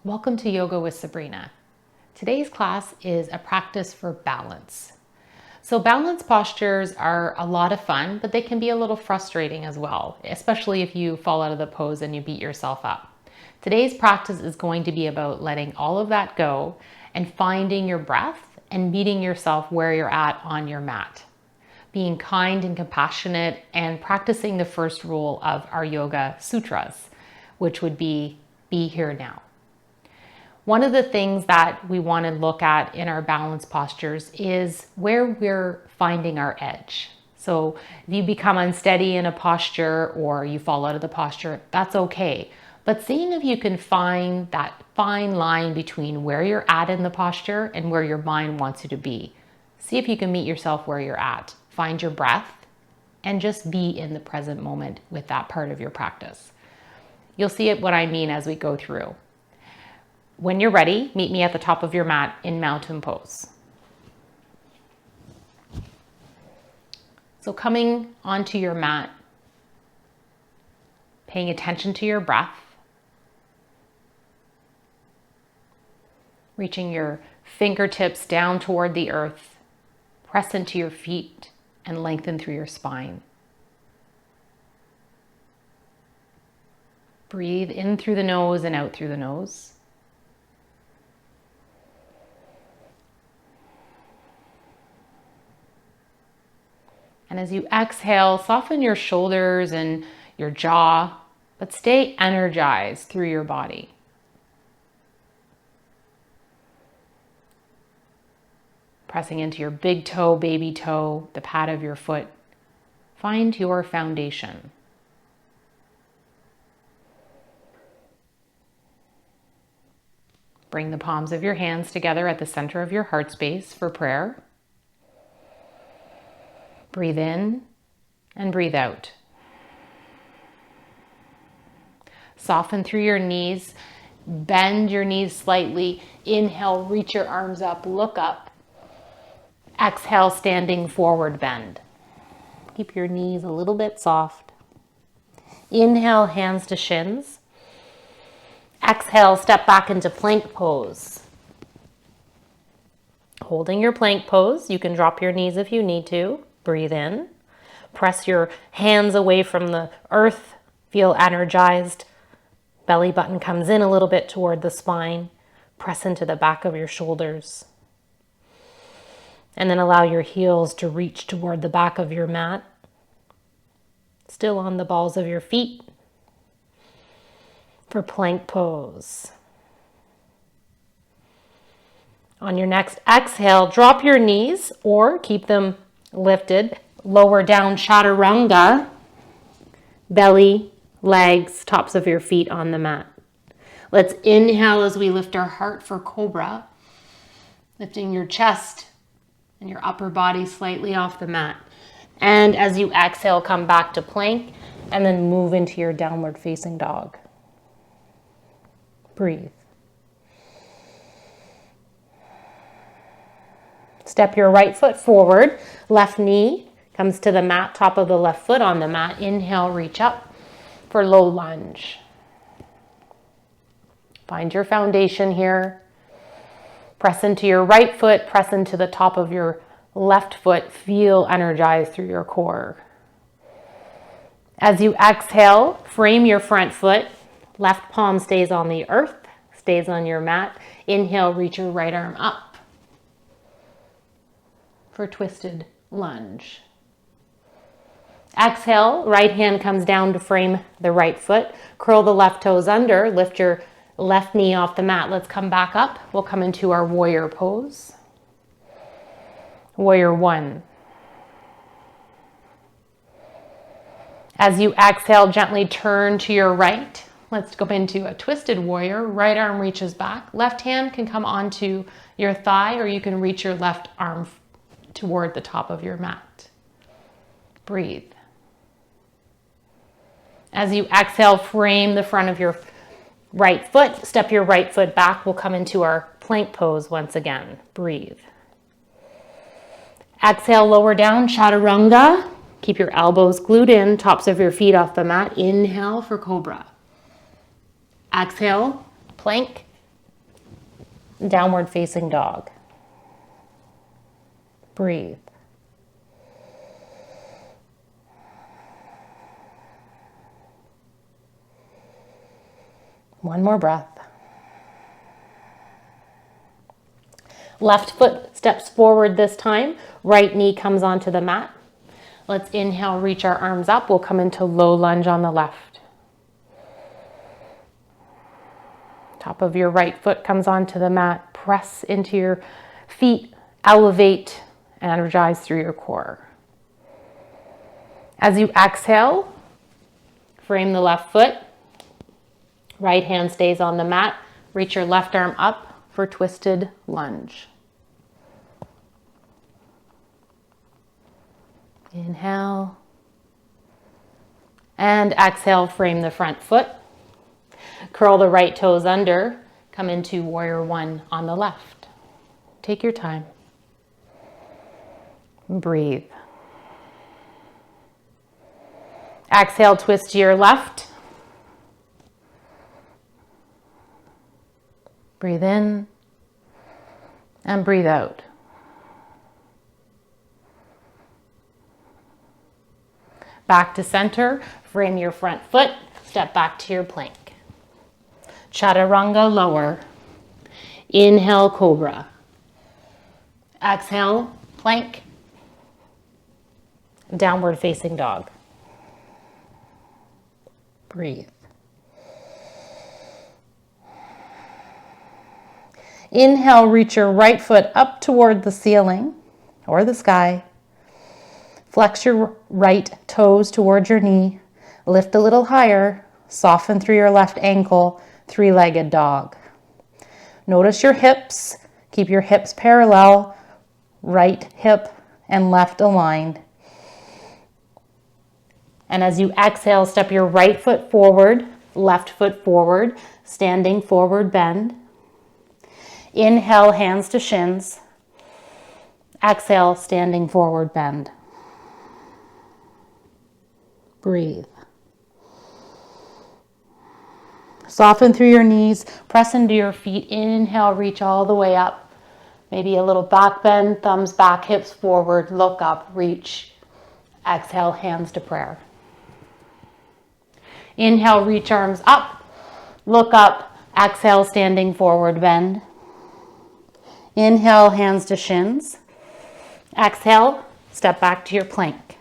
Welcome to Yoga with Sabrina. Today's class is a practice for balance. So balance postures are a lot of fun, but they can be a little frustrating as well, especially if you fall out of the pose and you beat yourself up. Today's practice is going to be about letting all of that go and finding your breath and meeting yourself where you're at on your mat. Being kind and compassionate and practicing the first rule of our yoga sutras, which would be here now. One of the things that we want to look at in our balance postures is where we're finding our edge. So if you become unsteady in a posture or you fall out of the posture, that's okay. But seeing if you can find that fine line between where you're at in the posture and where your mind wants you to be. See if you can meet yourself where you're at. Find your breath and just be in the present moment with that part of your practice. You'll see what I mean as we go through. When you're ready, meet me at the top of your mat in mountain pose. So coming onto your mat, paying attention to your breath, reaching your fingertips down toward the earth, press into your feet and lengthen through your spine. Breathe in through the nose and out through the nose. And as you exhale, soften your shoulders and your jaw, but stay energized through your body. Pressing into your big toe, baby toe, the pad of your foot. Find your foundation. Bring the palms of your hands together at the center of your heart space for prayer. Breathe in and breathe out. Soften through your knees. Bend your knees slightly. Inhale, reach your arms up, look up. Exhale, standing forward bend. Keep your knees a little bit soft. Inhale, hands to shins. Exhale, step back into plank pose. Holding your plank pose, you can drop your knees if you need to. Breathe in. Press your hands away from the earth. Feel energized. Belly button comes in a little bit toward the spine. Press into the back of your shoulders. And then allow your heels to reach toward the back of your mat. Still on the balls of your feet for plank pose. On your next exhale, drop your knees or keep them lifted, lower down chaturanga, belly, legs, tops of your feet on the mat. Let's inhale as we lift our heart for cobra, lifting your chest and your upper body slightly off the mat. And as you exhale, come back to plank and then move into your downward facing dog. Breathe. Step your right foot forward, left knee comes to the mat, top of the left foot on the mat. Inhale, reach up for low lunge. Find your foundation here. Press into your right foot, press into the top of your left foot. Feel energized through your core. As you exhale, frame your front foot. Left palm stays on the earth, stays on your mat. Inhale, reach your right arm up for twisted lunge. Exhale, right hand comes down to frame the right foot. Curl the left toes under, lift your left knee off the mat. Let's come back up. We'll come into our warrior pose. Warrior one. As you exhale, gently turn to your right. Let's go into a twisted warrior. Right arm reaches back. Left hand can come onto your thigh, or you can reach your left arm toward the top of your mat. Breathe. As you exhale, frame the front of your right foot. Step your right foot back. We'll come into our plank pose once again. Breathe. Exhale, lower down, chaturanga. Keep your elbows glued in, tops of your feet off the mat. Inhale for cobra. Exhale, plank. Downward facing dog. Breathe. One more breath. Left foot steps forward this time. Right knee comes onto the mat. Let's inhale, reach our arms up. We'll come into low lunge on the left. Top of your right foot comes onto the mat. Press into your feet, elevate, and energize through your core. As you exhale, frame the left foot. Right hand stays on the mat. Reach your left arm up for twisted lunge. Inhale. And exhale, frame the front foot. Curl the right toes under. Come into warrior one on the left. Take your time. Breathe. Exhale, twist to your left. Breathe in and breathe out. Back to center, frame your front foot, step back to your plank. Chaturanga lower. Inhale, cobra. Exhale, plank. Downward facing dog. Breathe. Inhale, reach your right foot up toward the ceiling or the sky. Flex your right toes towards your knee. Lift a little higher. Soften through your left ankle, three-legged dog. Notice your hips. Keep your hips parallel, right hip and left aligned. And as you exhale, step your right foot forward, left foot forward, standing forward bend. Inhale, hands to shins. Exhale, standing forward bend. Breathe. Soften through your knees, press into your feet. Inhale, reach all the way up. Maybe a little back bend, thumbs back, hips forward, look up, reach. Exhale, hands to prayer. Inhale, reach arms up, look up. Exhale, standing forward bend. Inhale, hands to shins. Exhale, step back to your plank.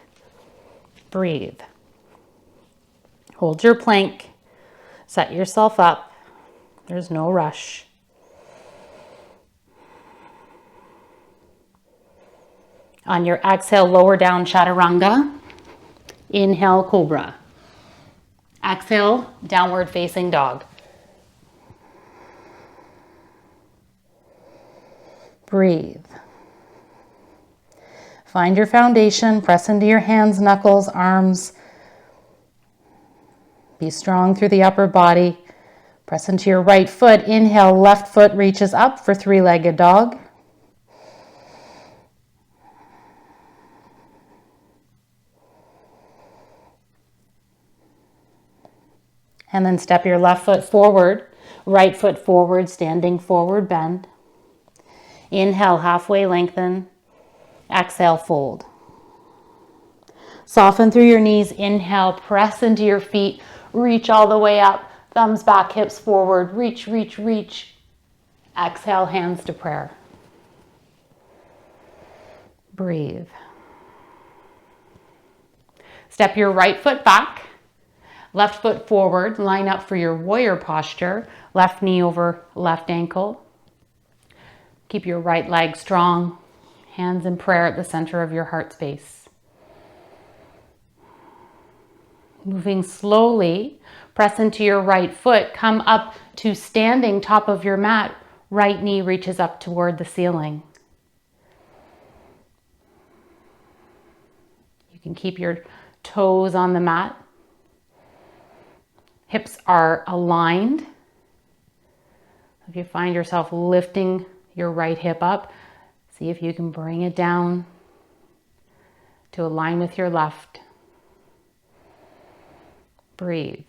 Breathe. Hold your plank. Set yourself up. There's no rush. On your exhale, lower down chaturanga. Inhale, cobra. Exhale, downward facing dog. Breathe. Find your foundation. Press into your hands, knuckles, arms. Be strong through the upper body. Press into your right foot. Inhale, left foot reaches up for three-legged dog. And then step your left foot forward, right foot forward, standing forward bend. Inhale, halfway lengthen. Exhale, fold. Soften through your knees. Inhale, press into your feet. Reach all the way up, thumbs back, hips forward, reach, reach, reach. Exhale, hands to prayer. Breathe. Step your right foot back, left foot forward, line up for your warrior posture, left knee over left ankle. Keep your right leg strong, hands in prayer at the center of your heart space. Moving slowly, press into your right foot, come up to standing top of your mat, right knee reaches up toward the ceiling. You can keep your toes on the mat. Hips are aligned. If you find yourself lifting your right hip up, see if you can bring it down to align with your left. Breathe.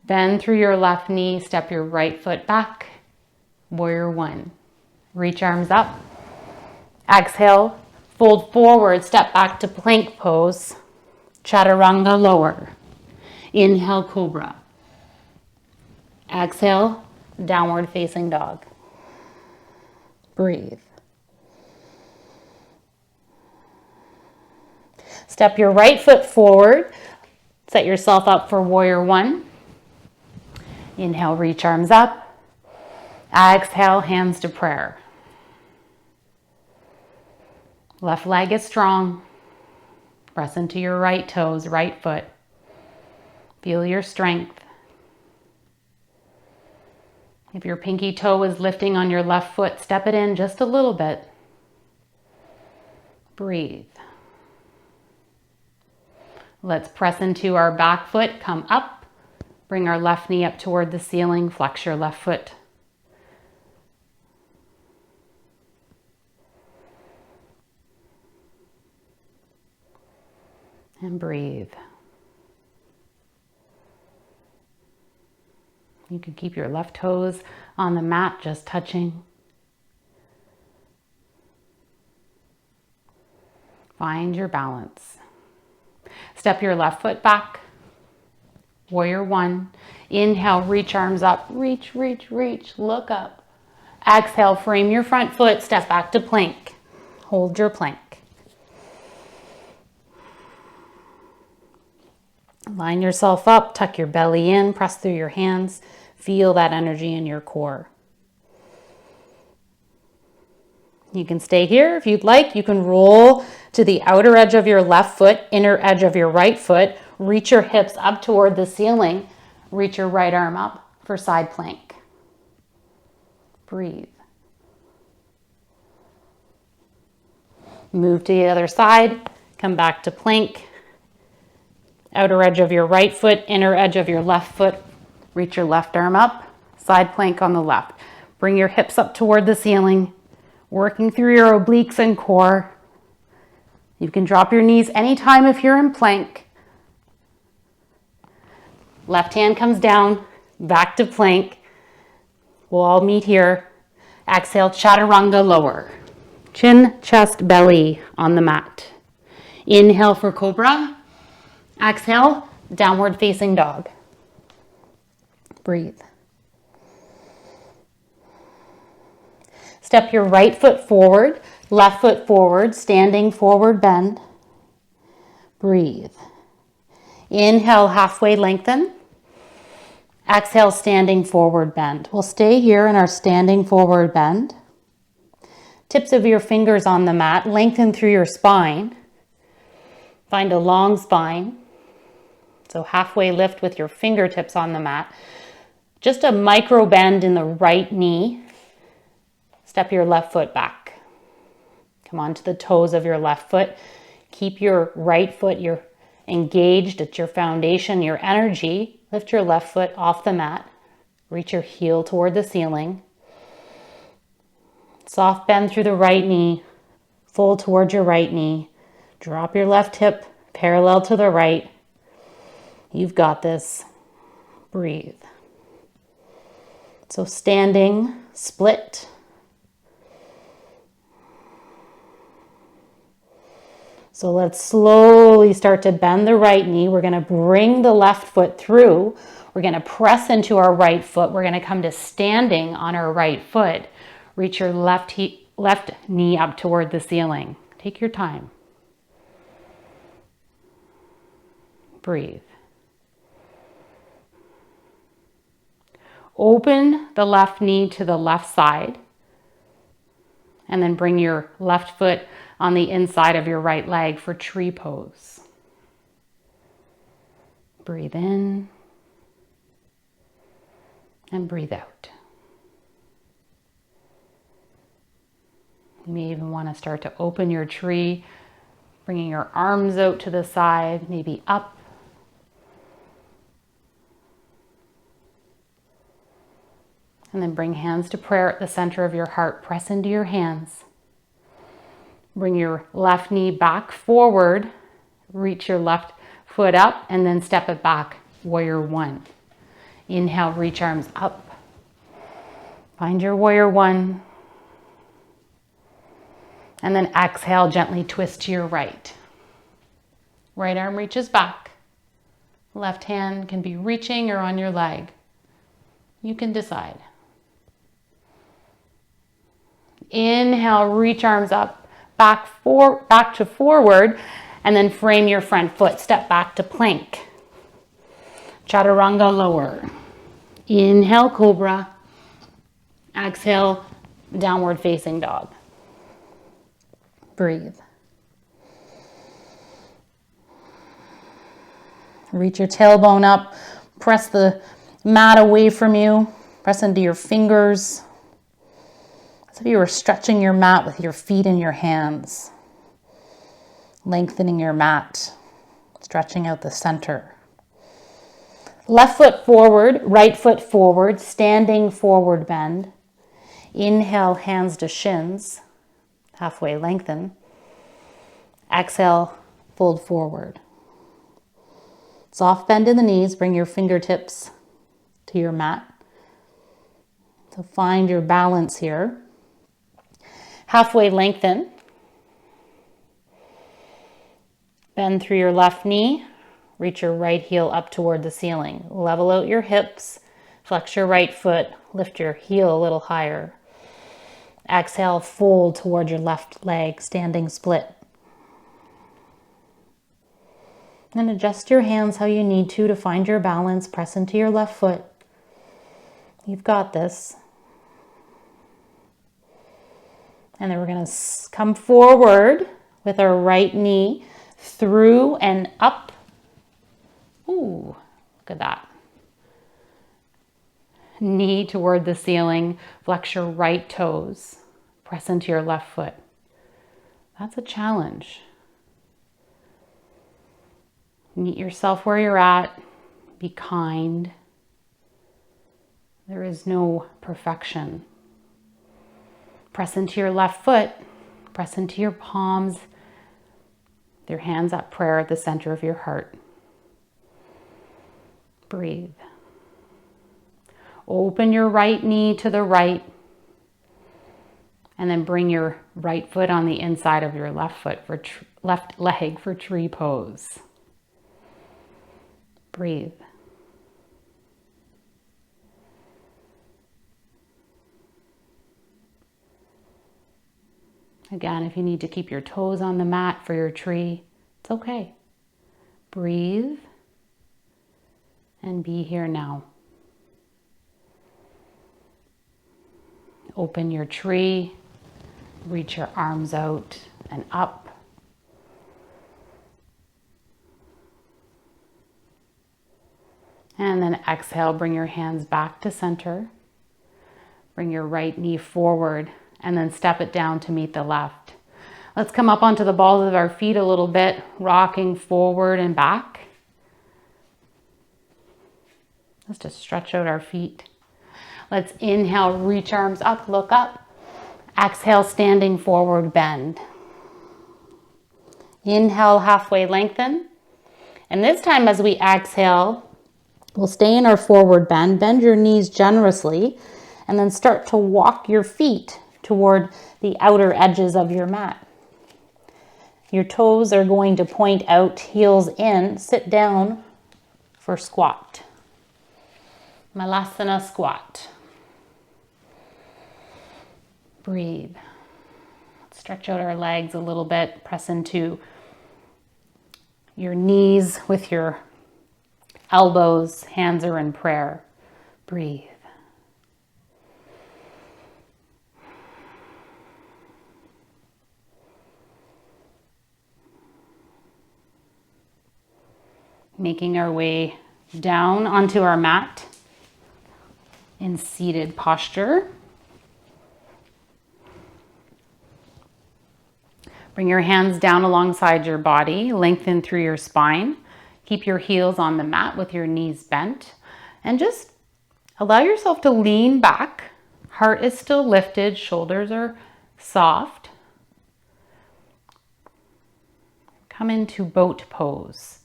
Bend through your left knee, step your right foot back. Warrior one. Reach arms up. Exhale, fold forward, step back to plank pose. Chaturanga lower. Inhale, cobra. Exhale, downward facing dog. Breathe. Step your right foot forward. Set yourself up for warrior one. Inhale, reach arms up. Exhale, hands to prayer. Left leg is strong. Press into your right toes, right foot. Feel your strength. If your pinky toe is lifting on your left foot, step it in just a little bit. Breathe. Let's press into our back foot, come up. Bring our left knee up toward the ceiling, flex your left foot. And breathe. You can keep your left toes on the mat, just touching. Find your balance. Step your left foot back. Warrior one. Inhale, reach arms up. Reach, reach, reach. Look up. Exhale, frame your front foot. Step back to plank. Hold your plank. Line yourself up. Tuck your belly in. Press through your hands. Feel that energy in your core. You can stay here if you'd like. You can roll to the outer edge of your left foot, inner edge of your right foot. Reach your hips up toward the ceiling. Reach your right arm up for side plank. Breathe. Move to the other side. Come back to plank. Outer edge of your right foot, inner edge of your left foot. Reach your left arm up. Side plank on the left. Bring your hips up toward the ceiling. Working through your obliques and core. You can drop your knees anytime if you're in plank. Left hand comes down, back to plank. We'll all meet here. Exhale, chaturanga lower. Chin, chest, belly on the mat. Inhale for cobra. Exhale, downward facing dog. Breathe. Step your right foot forward, left foot forward, standing forward bend. Breathe. Inhale, halfway lengthen. Exhale, standing forward bend. We'll stay here in our standing forward bend. Tips of your fingers on the mat, lengthen through your spine. Find a long spine. So halfway lift with your fingertips on the mat. Just a micro bend in the right knee. Step your left foot back. Come onto the toes of your left foot. Keep your right foot engaged at your foundation, your energy. Lift your left foot off the mat. Reach your heel toward the ceiling. Soft bend through the right knee. Fold toward your right knee. Drop your left hip parallel to the right. You've got this. Breathe. So standing, split. So let's slowly start to bend the right knee. We're going to bring the left foot through. We're going to press into our right foot. We're going to come to standing on our right foot. Reach your left knee up toward the ceiling. Take your time. Breathe. Open the left knee to the left side. And then bring your left foot on the inside of your right leg for tree pose. Breathe in and breathe out. You may even want to start to open your tree, bringing your arms out to the side, maybe up. And then bring hands to prayer at the center of your heart. Press into your hands. Bring your left knee back forward. Reach your left foot up and then step it back. Warrior one. Inhale, reach arms up. Find your warrior one. And then exhale, gently twist to your right. Right arm reaches back. Left hand can be reaching or on your leg. You can decide. Inhale, reach arms up, back to forward, and then frame your front foot. Step back to plank. Chaturanga lower. Inhale, cobra. Exhale, downward facing dog. Breathe. Reach your tailbone up. Press the mat away from you. Press into your fingers. As if you were stretching your mat with your feet in your hands. Lengthening your mat. Stretching out the center. Left foot forward, right foot forward, standing forward bend. Inhale, hands to shins. Halfway lengthen. Exhale, fold forward. Soft bend in the knees, bring your fingertips to your mat. So find your balance here. Halfway lengthen. Bend through your left knee. Reach your right heel up toward the ceiling. Level out your hips. Flex your right foot. Lift your heel a little higher. Exhale, fold toward your left leg, standing split. And adjust your hands how you need to find your balance. Press into your left foot. You've got this. And then we're going to come forward with our right knee through and up. Ooh, look at that. Knee toward the ceiling. Flex your right toes. Press into your left foot. That's a challenge. Meet yourself where you're at. Be kind. There is no perfection. Press into your left foot. Press into your palms. Your hands at prayer at the center of your heart. Breathe. Open your right knee to the right. And then bring your right foot on the inside of your left foot for left leg for tree pose. Breathe. Again, if you need to keep your toes on the mat for your tree, it's okay. Breathe and be here now. Open your tree, reach your arms out and up. And then exhale, bring your hands back to center. Bring your right knee forward and then step it down to meet the left. Let's come up onto the balls of our feet a little bit, rocking forward and back. Let's just stretch out our feet. Let's inhale, reach arms up, look up. Exhale, standing forward bend. Inhale, halfway lengthen. And this time as we exhale, we'll stay in our forward bend. Bend your knees generously and then start to walk your feet toward the outer edges of your mat. Your toes are going to point out, heels in. Sit down for squat. Malasana squat. Breathe. Stretch out our legs a little bit. Press into your knees with your elbows. Hands are in prayer. Breathe. Making our way down onto our mat in seated posture. Bring your hands down alongside your body, lengthen through your spine. Keep your heels on the mat with your knees bent. And just allow yourself to lean back. Heart is still lifted, shoulders are soft. Come into boat pose.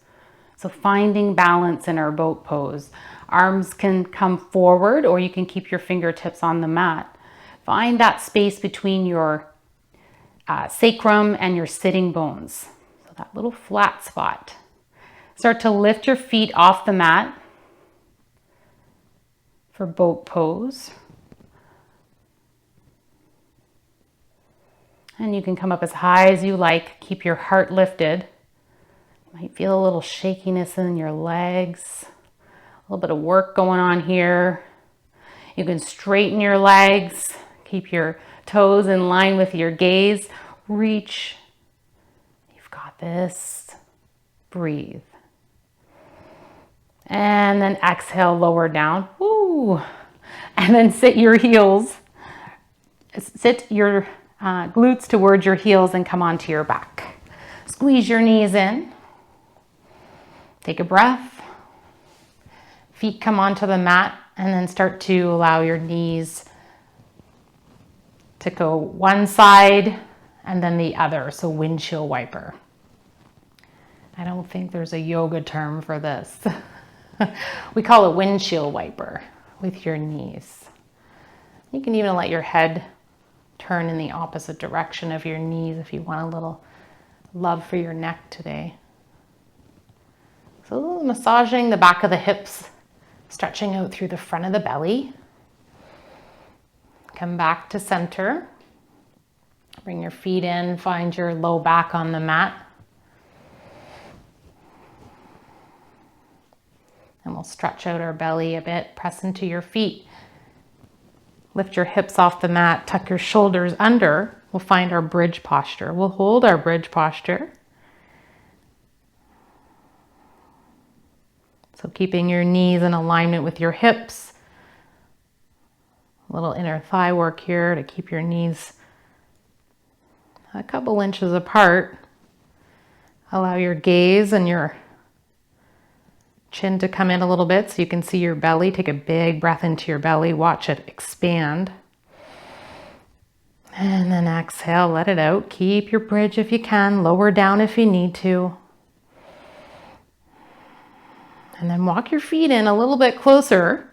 So finding balance in our boat pose. Arms can come forward, or you can keep your fingertips on the mat. Find that space between your sacrum and your sitting bones. So that little flat spot. Start to lift your feet off the mat for boat pose. And you can come up as high as you like. Keep your heart lifted. You might feel a little shakiness in your legs. A little bit of work going on here. You can straighten your legs. Keep your toes in line with your gaze. Reach. You've got this. Breathe. And then exhale, lower down. Woo. And then sit your heels. Sit your glutes towards your heels and come onto your back. Squeeze your knees in. Take a breath. Feet come onto the mat, and then start to allow your knees to go one side and then the other. So windshield wiper. I don't think there's a yoga term for this. We call it windshield wiper with your knees. You can even let your head turn in the opposite direction of your knees if you want a little love for your neck today. So massaging the back of the hips, stretching out through the front of the belly. Come back to center. Bring your feet in, find your low back on the mat. And we'll stretch out our belly a bit, press into your feet. Lift your hips off the mat, tuck your shoulders under. We'll find our bridge posture. We'll hold our bridge posture. So keeping your knees in alignment with your hips. A little inner thigh work here to keep your knees a couple inches apart. Allow your gaze and your chin to come in a little bit so you can see your belly. Take a big breath into your belly. Watch it expand. And then exhale, let it out. Keep your bridge if you can. Lower down if you need to. And then walk your feet in a little bit closer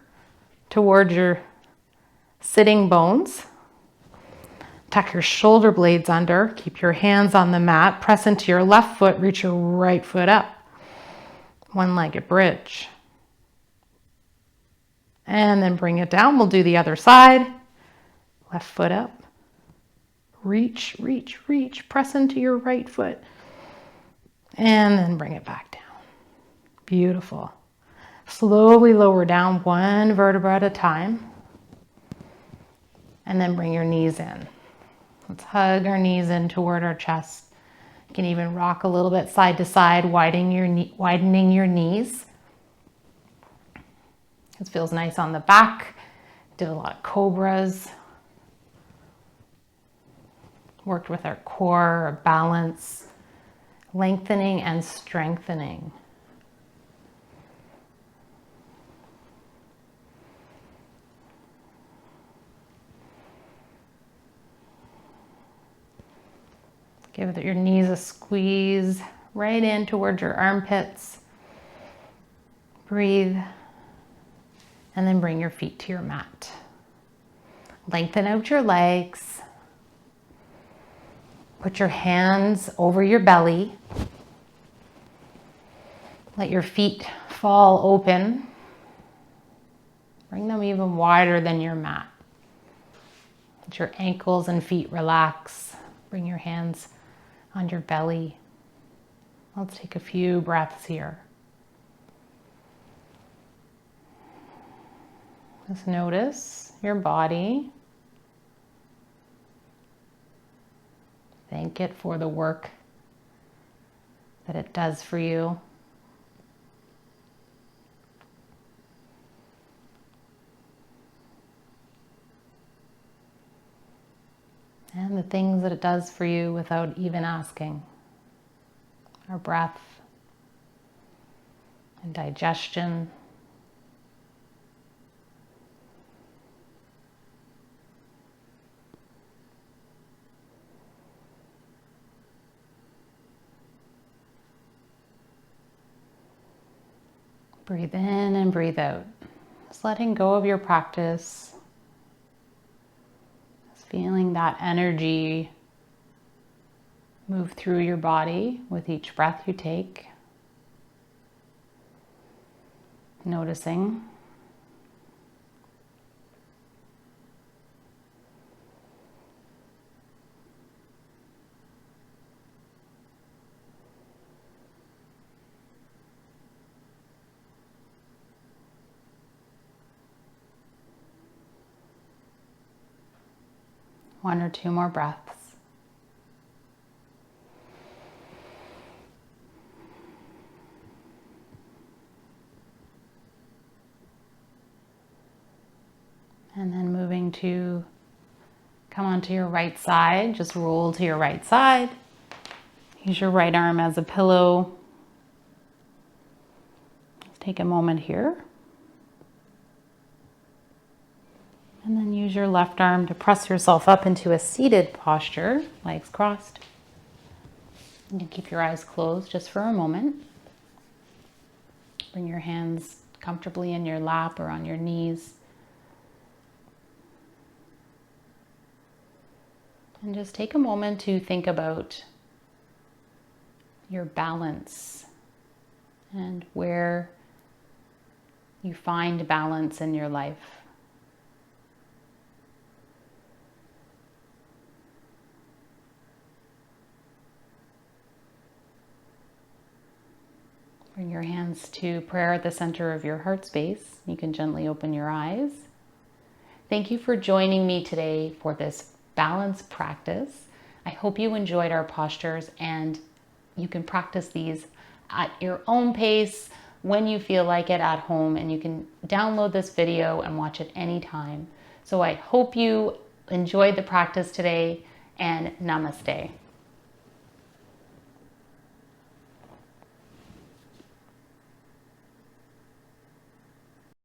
towards your sitting bones. Tuck your shoulder blades under. Keep your hands on the mat. Press into your left foot. Reach your right foot up. One-legged bridge. And then bring it down. We'll do the other side. Left foot up. Reach, reach, reach. Press into your right foot. And then bring it back down. Beautiful. Slowly lower down one vertebra at a time. And then bring your knees in. Let's hug our knees in toward our chest. You can even rock a little bit side to side, widening your knees. This feels nice on the back. Did a lot of cobras. Worked with our core, our balance, lengthening and strengthening. Give your knees a squeeze right in towards your armpits. Breathe. And then bring your feet to your mat. Lengthen out your legs. Put your hands over your belly. Let your feet fall open. Bring them even wider than your mat. Let your ankles and feet relax. Bring your hands on your belly. Let's take a few breaths here. Just notice your body. Thank it for the work that it does for you. And the things that it does for you without even asking. Our breath and digestion. Breathe in and breathe out. Just letting go of your practice. Just feeling that energy move through your body with each breath you take. Noticing. One or two more breaths. And then moving to come onto your right side, just roll to your right side. Use your right arm as a pillow. Let's take a moment here. And then use your left arm to press yourself up into a seated posture, legs crossed. You can keep your eyes closed just for a moment. Bring your hands comfortably in your lap or on your knees. And just take a moment to think about your balance and where you find balance in your life. Bring your hands to prayer at the center of your heart space. You can gently open your eyes. Thank you for joining me today for this balance practice. I hope you enjoyed our postures, and you can practice these at your own pace when you feel like it at home, and you can download this video and watch it anytime. So I hope you enjoyed the practice today, and namaste.